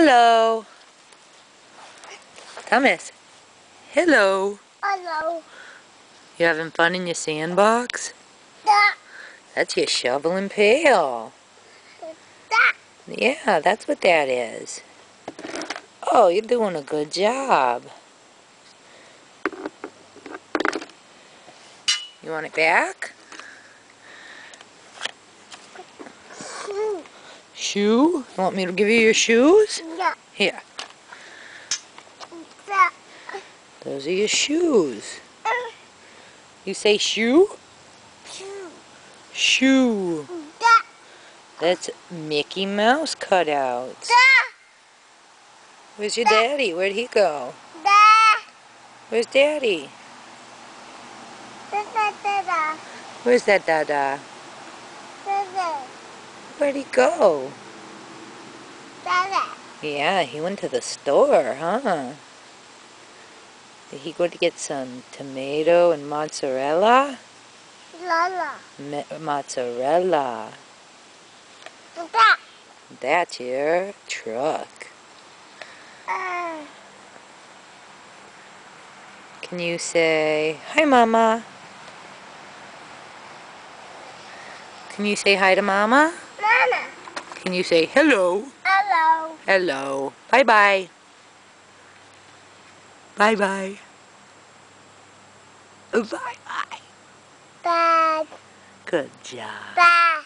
Hello. Thomas. Hello. Hello. You having fun in your sandbox? Da. That's your shovel and pail. Da. Yeah, that's what that is. Oh, you're doing a good job. You want it back? Shoe. Shoe? You want me to give you your shoes? Yeah. Here. Da. Those are your shoes. You say shoe? Shoe. Shoe. Da. That's Mickey Mouse cutouts. Da. Where's your daddy? Where'd he go? Da. Where's daddy? Da. Da. Da. Da. Where's that dada? Da. Da. Where'd he go? Da. Da. Yeah, he went to the store, huh? Did he go to get some tomato and mozzarella? Lala. Mozzarella. Da. That's your truck. Can you say, hi, Mama? Can you say hi to Mama? Mama. Can you say hello? Hello. Hello. Bye-bye. Bye-bye. Bye-bye. Dad. Good job. Dad.